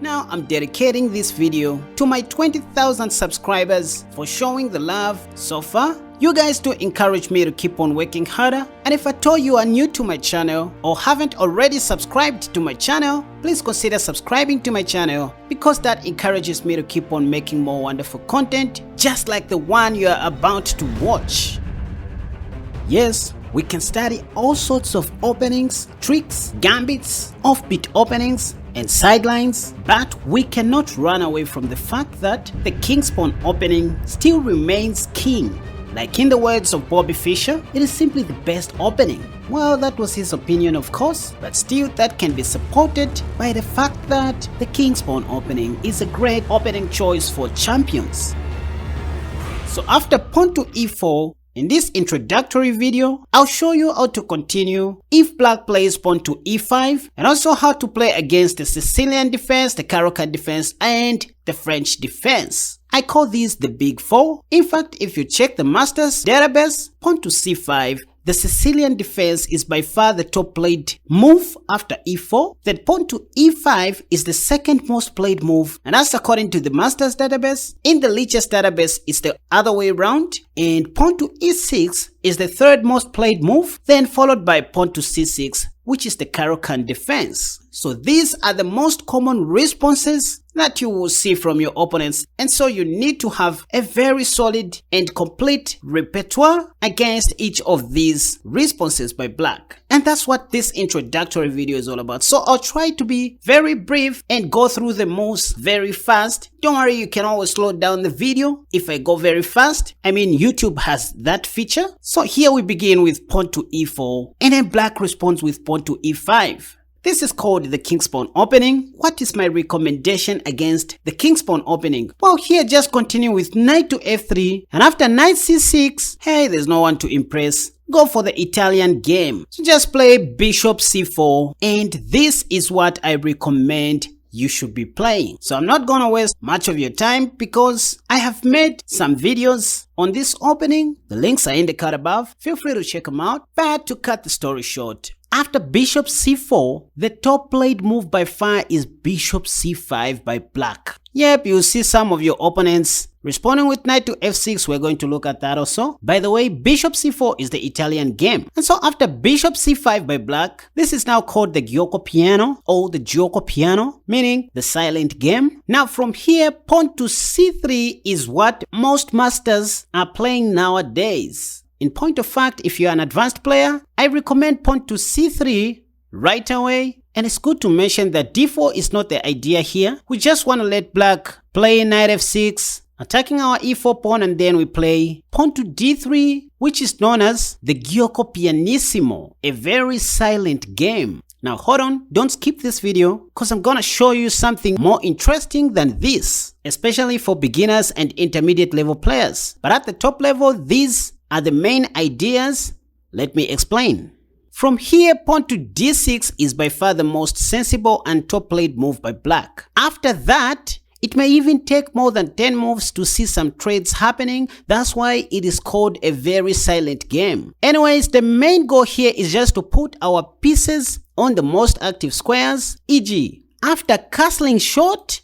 Now I'm dedicating this video to my 20,000 subscribers for showing the love so far. You guys do encourage me to keep on working harder, and if at all you are new to my channel or haven't already subscribed to my channel, please consider subscribing to my channel because that encourages me to keep on making more wonderful content just like the one you are about to watch. Yes, we can study all sorts of openings, tricks, gambits, offbeat openings, and sidelines, but we cannot run away from the fact that the king's pawn opening still remains king. Like in the words of Bobby Fischer, it is simply the best opening. Well, that was his opinion of course, but still that can be supported by the fact that the king's pawn opening is a great opening choice for champions. So after pawn to e4, in this introductory video, I'll show you how to continue if black plays pawn to e5 and also how to play against the Sicilian defense, the Karakan defense, and the French defense. I call these the big four. In fact, if you check the master's database, pawn to c5, the Sicilian defense is by far the top played move after e4. Then pawn to e5 is the second most played move, and that's according to the master's database. In the Lichess database, it's the other way around, and pawn to e6 is the third most played move, then followed by pawn to c6, which is the Caro-Kann defense. So these are the most common responses that you will see from your opponents, and so you need to have a very solid and complete repertoire against each of these responses by black. And that's what this introductory video is all about. So I'll try to be very brief and go through the moves very fast. Don't worry, you can always slow down the video if I go very fast. I mean, YouTube has that feature. So here we begin with pawn to e4, and then black responds with pawn to e5. This is called the king's pawn opening. What is my recommendation against the king's pawn opening? Well, here just continue with knight to f3, and after knight c6, hey, there's no one to impress. Go for the Italian game. So just play bishop c4, and this is what I recommend you should be playing. So I'm not gonna waste much of your time because I have made some videos on this opening. The links are in the card above. Feel free to check them out. But to cut the story short, after bishop c4, the top played move by far is bishop c5 by black. Yep, you'll see some of your opponents responding with knight to f6. We're going to look at that also. By the way, bishop c4 is the Italian game. And so after bishop c5 by black, this is now called the gioco piano or the gioco piano, meaning the silent game. Now from here, pawn to c3 is what most masters are playing nowadays. In point of fact, if you're an advanced player, I recommend pawn to c3 right away. And it's good to mention that d4 is not the idea here. We just want to let black play knight f6, attacking our e4 pawn, and then we play pawn to d3, which is known as the gioco pianissimo, a very silent game. Now hold on, don't skip this video because I'm gonna show you something more interesting than this, especially for beginners and intermediate level players. But at the top level, these are the main ideas. Let me explain. From here, pawn to d6 is by far the most sensible and top played move by black. After that, it may even take more than 10 moves to see some trades happening. That's why it is called a very silent game. Anyways, the main goal here is just to put our pieces on the most active squares, e.g. after castling short,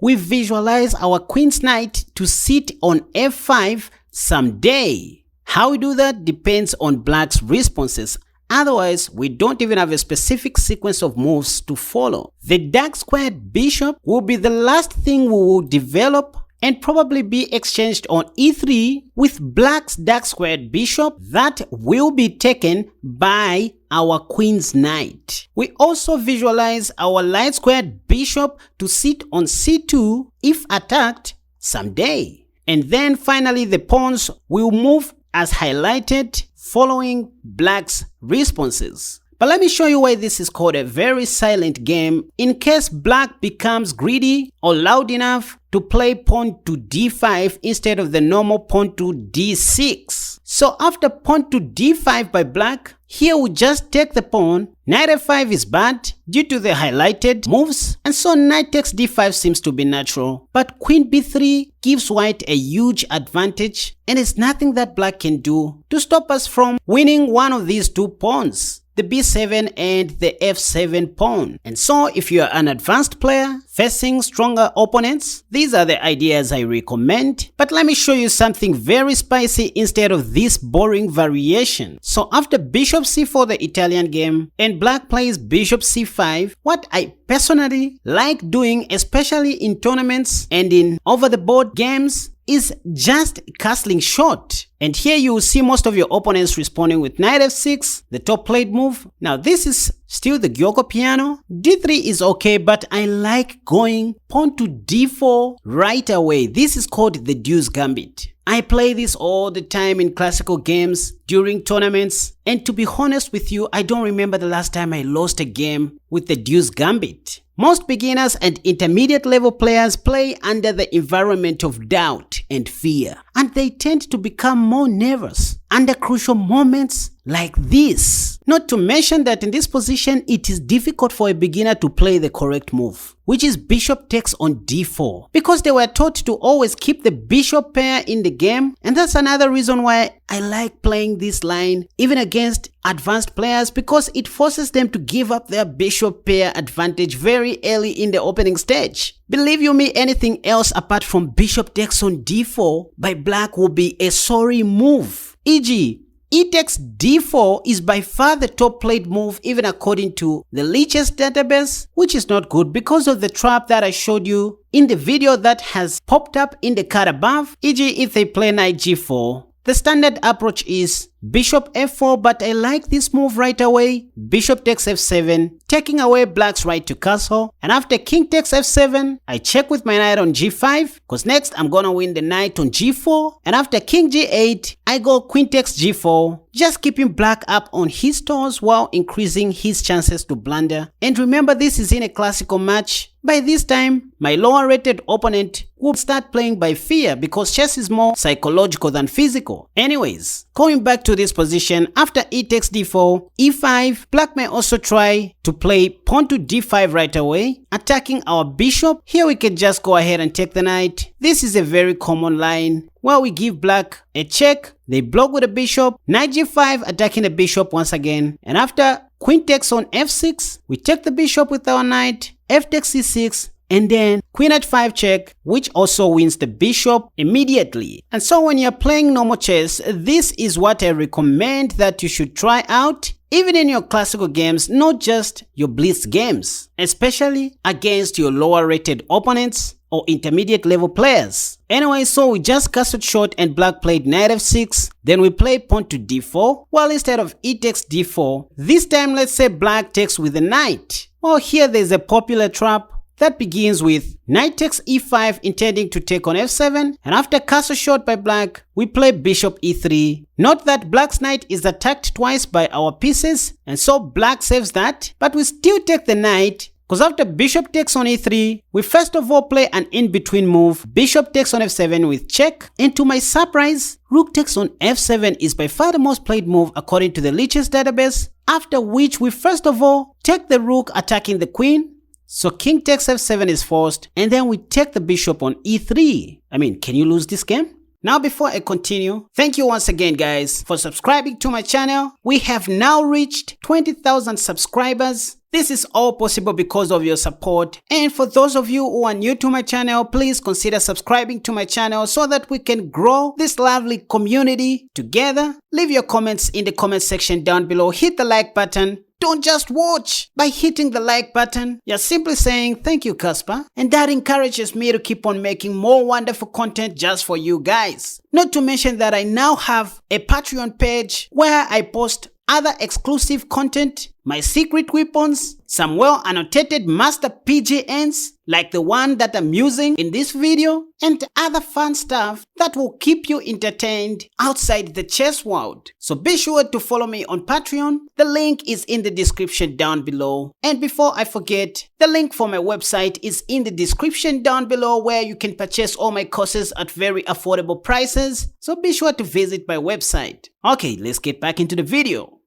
we visualize our queen's knight to sit on f5 someday. How we do that depends on black's responses. Otherwise, we don't even have a specific sequence of moves to follow. The dark squared bishop will be the last thing we will develop and probably be exchanged on e3 with black's dark squared bishop that will be taken by our queen's knight. We also visualize our light squared bishop to sit on c2 if attacked someday. And then finally the pawns will move as highlighted following black's responses. But let me show you why this is called a very silent game in case black becomes greedy or loud enough to play pawn to d5 instead of the normal pawn to d6. So after pawn to d5 by black, here we just take the pawn. Knight f5 is bad due to the highlighted moves, and so knight takes d5 seems to be natural. But queen b3 gives white a huge advantage, and it's nothing that black can do to stop us from winning one of these two pawns. the b7 and the f7 pawn. And so if you are an advanced player facing stronger opponents, these are the ideas I recommend. But let me show you something very spicy instead of this boring variation. So after bishop c4, the Italian game, and black plays bishop c5, what I personally like doing, especially in tournaments and in over-the-board games, is just castling short. And here you will see most of your opponents responding with knight f6, the top played move. Now this is still the Gioco piano. d3 is okay, but I like going pawn to d4 right away. This is called the deuce gambit. I play this all the time in classical games during tournaments, and to be honest with you, I don't remember the last time I lost a game with the deuce gambit. Most beginners and intermediate level players play under the environment of doubt and fear, and they tend to become more nervous under crucial moments like this. Not to mention that in this position, it is difficult for a beginner to play the correct move, which is bishop takes on d4, because they were taught to always keep the bishop pair in the game. And that's another reason why I like playing this line even against advanced players, because it forces them to give up their bishop pair advantage very early in the opening stage. Believe you me, anything else apart from bishop takes on d4 by black will be a sorry move. E.g., e takes d4 is by far the top played move even according to the Lichess database, which is not good because of the trap that I showed you in the video that has popped up in the card above. E.g., if they play knight g4, the standard approach is bishop f4, but I like this move right away. Bishop takes f7, taking away black's right to castle. And after king takes f7, I check with my knight on g5, because next I'm gonna win the knight on g4. And after king g8, I go queen takes g4, just keeping black up on his toes while increasing his chances to blunder. And remember, this is in a classical match. By this time, my lower rated opponent will start playing by fear, because chess is more psychological than physical. Anyways, going back to this position, after e takes d4, e5, black may also try to play pawn to d5 right away, attacking our bishop. Here we can just go ahead and take the knight. This is a very common line where we give black a check, they block with a bishop, knight g5, attacking the bishop once again. And after queen takes on f6, we take the bishop with our knight, f takes c6, and then queen h5 check, which also wins the bishop immediately. And so when you're playing normal chess, this is what I recommend that you should try out, even in your classical games, not just your blitz games, especially against your lower rated opponents or intermediate level players. Anyway, so we just castled short and black played knight f6, then we play pawn to d4. Well, instead of e takes d4, this time let's say black takes with the knight. Well, here there's a popular trap that begins with knight takes e5, intending to take on f7, and after castle short by black, we play bishop e3. Note that black's knight is attacked twice by our pieces, and so black saves that, but we still take the knight, because after bishop takes on e3, we first of all play an in-between move, bishop takes on f7 with check, and to my surprise, rook takes on f7 is by far the most played move according to the Lichess database, after which we first of all take the rook attacking the queen. So king takes f7 is forced, and then we take the bishop on e3. I mean, can you lose this game? Now before I continue, thank you once again guys for subscribing to my channel. We have now reached 20,000 subscribers. This is all possible because of your support. And for those of you who are new to my channel, please consider subscribing to my channel so that we can grow this lovely community together. Leave your comments in the comment section down below. Hit the like button. Don't just watch. By hitting the like button, you're simply saying thank you, Kaspa, and that encourages me to keep on making more wonderful content just for you guys. Not to mention that I now have a Patreon page where I post other exclusive content, my secret weapons, some well annotated master PGNs like the one that I'm using in this video, and other fun stuff that will keep you entertained outside the chess world. So be sure to follow me on Patreon. The link is in the description down below. And before I forget, the link for my website is in the description down below, where you can purchase all my courses at very affordable prices. So be sure to visit my website. Okay, let's get back into the video.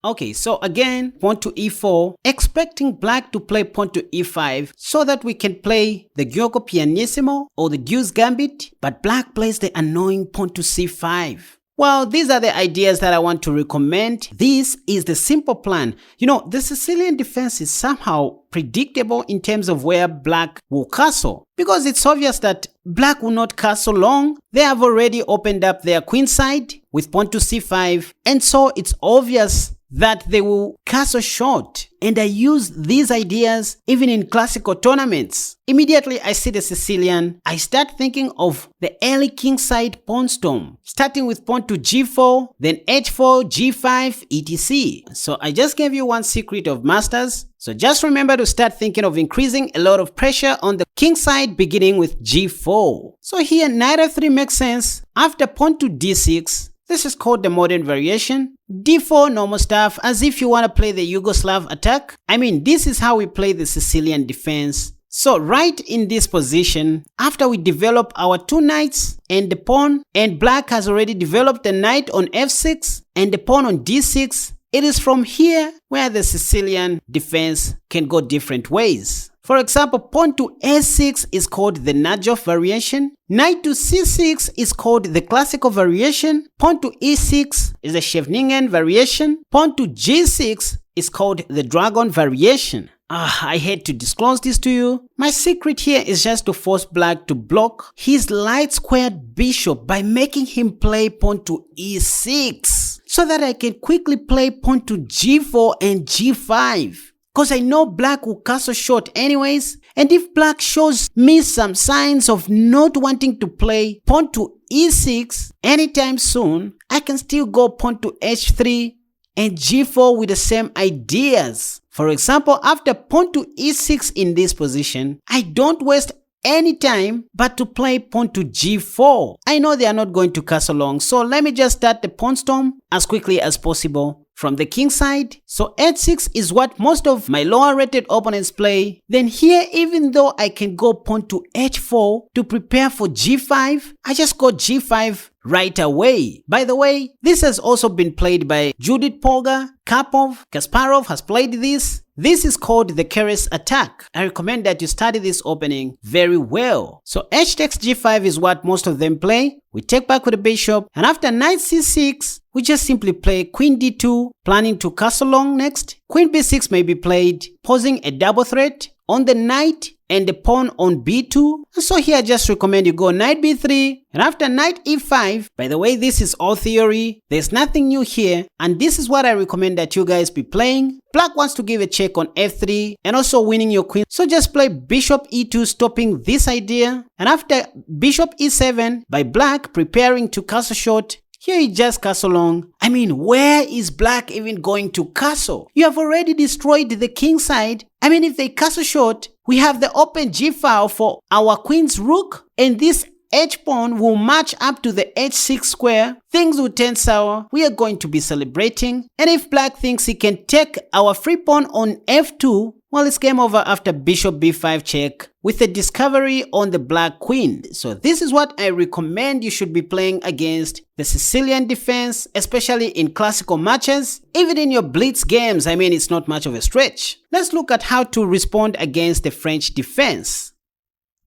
Okay, so again, pawn to e4, expecting black to play pawn to e5 so that we can play the Gioco pianissimo or the deuce gambit, but black plays the annoying pawn to c5. Well, these are the ideas that I want to recommend. This is the simple plan. You know, the Sicilian defense is somehow predictable in terms of where black will castle, because it's obvious that black will not castle long. They have already opened up their queen side with pawn to c5, and so it's obvious that they will castle short. And I use these ideas even in classical tournaments. Immediately I see the Sicilian, I start thinking of the early kingside pawn storm, starting with pawn to g4, then h4, g5, etc. So I just gave you one secret of masters. So just remember to start thinking of increasing a lot of pressure on the king side, beginning with g4. So here knight f3 makes sense. After pawn to d6, this is called the modern variation. d4, normal stuff, as if you want to play the Yugoslav attack. I mean, this is how we play the Sicilian defense. So right in this position, after we develop our two knights and the pawn, and black has already developed the knight on f6 and the pawn on d6, it is from here where the Sicilian defense can go different ways. For example, pawn to a6 is called the Najaf variation. Knight to c6 is called the classical variation. Pawn to e6 is the Scheveningen variation. Pawn to g6 is called the dragon variation. I hate to disclose this to you. My secret here is just to force black to block his light squared bishop by making him play pawn to e6, so that I can quickly play pawn to g4 and g5. Because I know black will castle short anyways, and if black shows me some signs of not wanting to play pawn to e6 anytime soon, I can still go pawn to h3 and g4 with the same ideas. For example, after pawn to e6 in this position, I don't waste any time but to play pawn to g4. I know they are not going to castle long, so let me just start the pawn storm as quickly as possible from the king side. So h6 is what most of my lower rated opponents play. Then here, even though I can go pawn to h4 to prepare for g5, I just go g5 right away. By the way, this has also been played by Judith Polgar, Karpov, Kasparov has played this. This is called the Keres attack. I recommend that you study this opening very well. So h takes g5 is what most of them play. We take back with the bishop, and after knight c6, we just simply play queen d2, planning to castle long next. Queen b6 may be played, posing a double threat on the knight and the pawn on b2. And so here I just recommend you go knight b3, and after knight e5, by the way, this is all theory, there's nothing new here, and this is what I recommend that you guys be playing. Black wants to give a check on f3 and also winning your queen, so just play bishop e2, stopping this idea. And after bishop e7 by black, preparing to castle short, here he just castle long. I mean, where is black even going to castle? You have already destroyed the king side. I mean, if they castle short, we have the open g-file for our queen's rook, and this h-pawn will match up to the h6 square. Things will turn sour. We are going to be celebrating. And if black thinks he can take our free pawn on f2, well, it's game over after bishop b5 check with a discovery on the black queen. So this is what I recommend you should be playing against the Sicilian defense, especially in classical matches. Even in your blitz games, I mean, it's not much of a stretch. Let's look at how to respond against the French defense.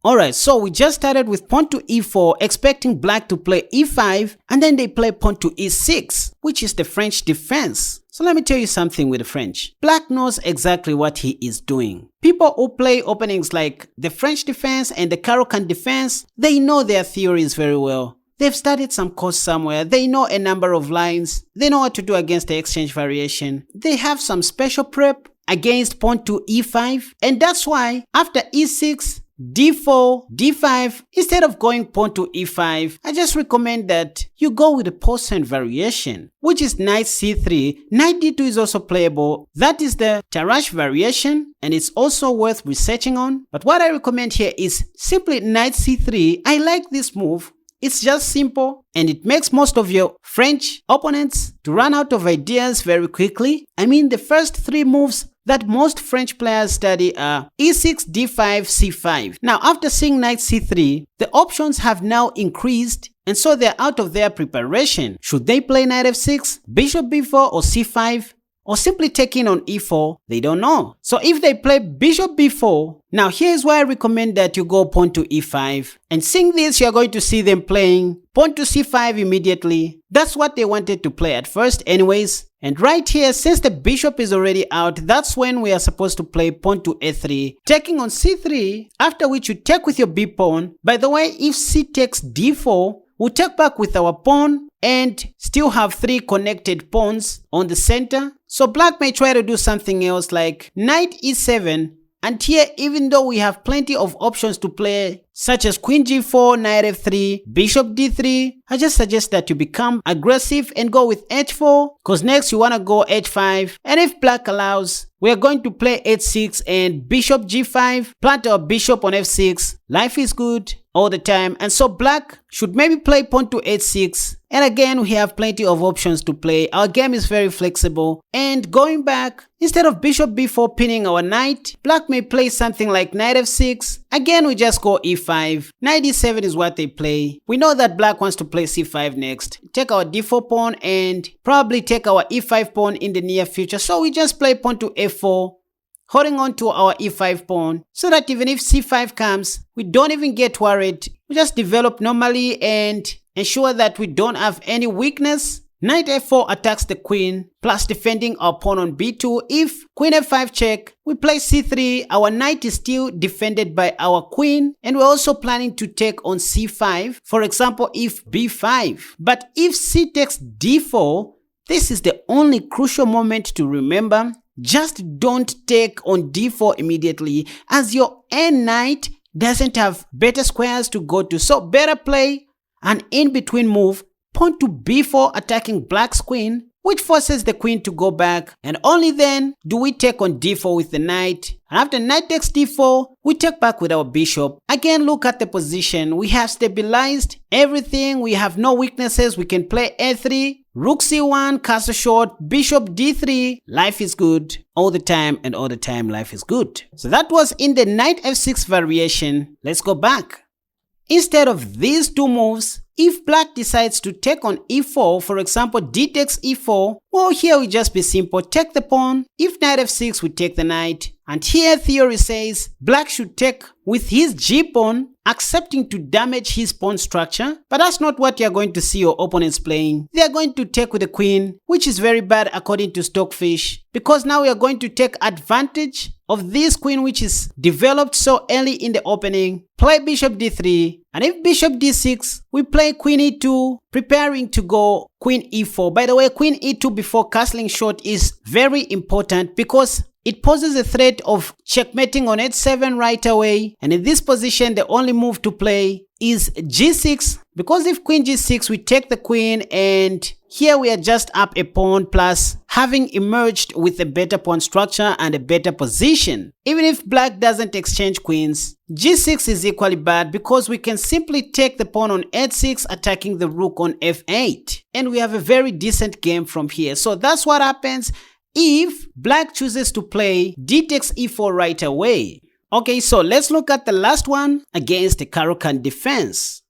Alright, so we just started with pawn to e4, expecting black to play e5, and then they play pawn to e6, which is the French defense. So let me tell you something with the French. Black knows exactly what he is doing. People who play openings like the French defense and the Caro-Kann defense, they know their theories very well. They've studied some course somewhere, they know a number of lines, they know what to do against the exchange variation. They have some special prep against pawn to e5, and that's why after e6, d4, d5, instead of going pawn to e5, I just recommend that you go with the percent variation, which is knight c3. Knight d2 is also playable. That is the Tarrasch variation, and it's also worth researching on. But what I recommend here is simply knight c3. I like this move. It's just simple, and it makes most of your French opponents to run out of ideas very quickly. I mean, the first three moves that most French players study are e6, d5, c5. Now, after seeing knight c3, the options have now increased, and so they're out of their preparation. Should they play knight f6, bishop b4, or c5? or simply taking on e4, they don't know. So if they play bishop b4, now here's why I recommend that you go pawn to e5. And seeing this, you're going to see them playing pawn to c5 immediately. That's what they wanted to play at first anyways. And right here, since the bishop is already out, that's when we are supposed to play pawn to a3, taking on c3, after which you take with your b pawn. By the way, if c takes d4, we'll take back with our pawn and still have 3 connected pawns on the center. So black may try to do something else like knight e7. And here, even though we have plenty of options to play, such as queen g4, knight f3, bishop d3, I just suggest that you become aggressive and go with h4, because next you want to go h5. And if black allows, we are going to play h6 and bishop g5, plant our bishop on f6. Life is good all the time. And so black should maybe play pawn to h6. And again, we have plenty of options to play. Our game is very flexible. And going back, instead of bishop b4 pinning our knight, black may play something like knight f6. Again, we just go e5. Knight e7 is what they play. We know that black wants to play c5 next. Take our d4 pawn and probably take our e5 pawn in the near future. So we just play pawn to f4, holding on to our e5 pawn, so that even if c5 comes, we don't even get worried. We just develop normally and ensure that we don't have any weakness. Knight f4 attacks the queen, plus defending our pawn on b2. If queen f5 check, we play c3. Our knight is still defended by our queen, and we're also planning to take on c5, for example, if b5. But if c takes d4, this is the only crucial moment to remember. Just don't take on d4 immediately, as your end knight doesn't have better squares to go to. So better play an in-between move, pawn to b4 attacking black's queen, which forces the queen to go back, and only then do we take on d4 with the knight. And after knight takes d4, we take back with our bishop. Again, look at the position. We have stabilized everything. We have no weaknesses. We can play a3, rook c1, castle short, bishop d3. Life is good all the time, and all the time life is good. So that was in the knight f6 variation. Let's go back. Instead of these two moves, if black decides to take on e4, for example, d takes e4, well, here we just be simple, take the pawn. If knight f6, we take the knight. And here theory says black should take with his g-pawn, accepting to damage his pawn structure. But that's not what you're going to see your opponents playing. They are going to take with the queen, which is very bad according to Stockfish, because now we are going to take advantage of this queen which is developed so early in the opening. Play bishop d3, and if bishop d6, we play queen e2, preparing to go queen e4. By the way, queen e2 before castling short is very important because it poses a threat of checkmating on h7 right away. And in this position, the only move to play is g6, because if queen g6, we take the queen, and here we are just up a pawn, plus having emerged with a better pawn structure and a better position. Even if black doesn't exchange queens, g6 is equally bad because we can simply take the pawn on h6, attacking the rook on f8. And we have a very decent game from here. So that's what happens if black chooses to play d takes e4 right away. Okay, so let's look at the last one against the Karakan Defense.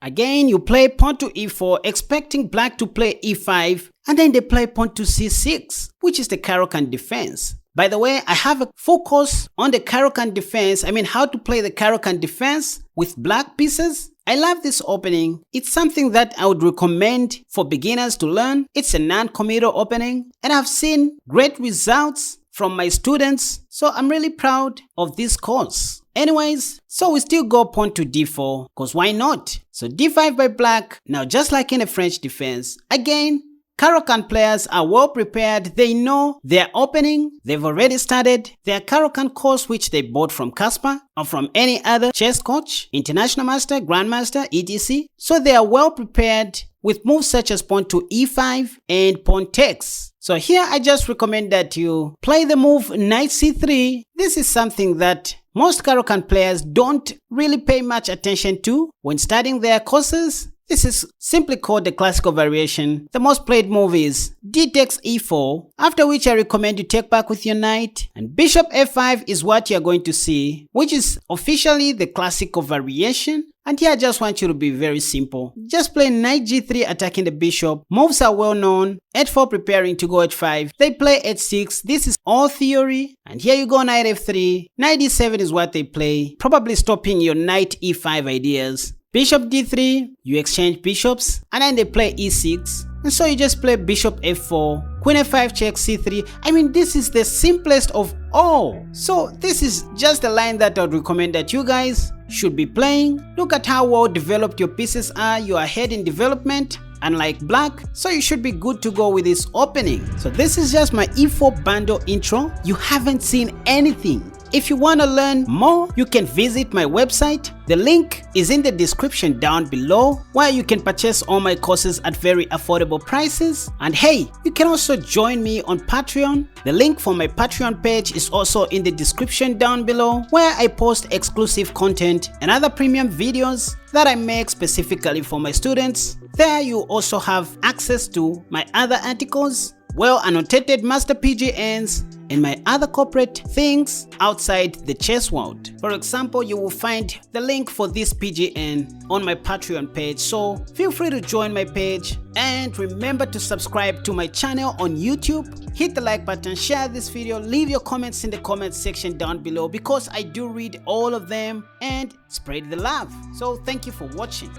Again, you play pawn to e4, expecting black to play e5, and then they play pawn to c6, which is the Karakan Defense. By the way, I have a full course on the Karakan Defense, how to play the Karakan Defense with black pieces. I love this opening. It's something that I would recommend for beginners to learn. It's a non-committal opening, and I've seen great results from my students, so I'm really proud of this course. Anyways, so we still go pawn to d4, because why not? So d5 by black. Now, just like in a French defense, again, Caro-Kann players are well prepared. They know their opening. They've already started their Caro-Kann course, which they bought from Kaspa or from any other chess coach, international master, grandmaster, etc. So they are well prepared with moves such as pawn to e5 and pawn takes. So here I just recommend that you play the move knight c3. This is something that most Caro-Kann players don't really pay much attention to when studying their courses. This is simply called the classical variation. The most played move is d takes e4, after which I recommend you take back with your knight, and bishop f5 is what you're going to see, which is officially the classical variation. And here I just want you to be very simple. Just play knight g3 attacking the bishop. Moves are well known. h4 preparing to go h5. They play h6. This is all theory. And here you go, knight f3. Knight d7 is what they play. Probably stopping your knight e5 ideas. Bishop d3, you exchange bishops, and then they play e6. And so you just play bishop f4, queen f5 check c3. I mean, this is the simplest of all. So this is just a line that I would recommend that you guys should be playing. Look at how well developed your pieces are. You are ahead in development, unlike black, so you should be good to go with this opening. So this is just my e4 bundle intro. You haven't seen anything. If you want to learn more, you can visit my website. The link is in the description down below, where you can purchase all my courses at very affordable prices. And hey, you can also join me on Patreon. The link for my Patreon page is also in the description down below, where I post exclusive content and other premium videos that I make specifically for my students. There you also have access to my other articles, well annotated master PGNs, and my other corporate things outside the chess world. For example, you will find the link for this PGN on my Patreon page, so feel free to join my page. And remember to subscribe to my channel on YouTube. Hit the like button, share this video, leave your comments in the comment section down below, because I do read all of them, and spread the love. So thank you for watching.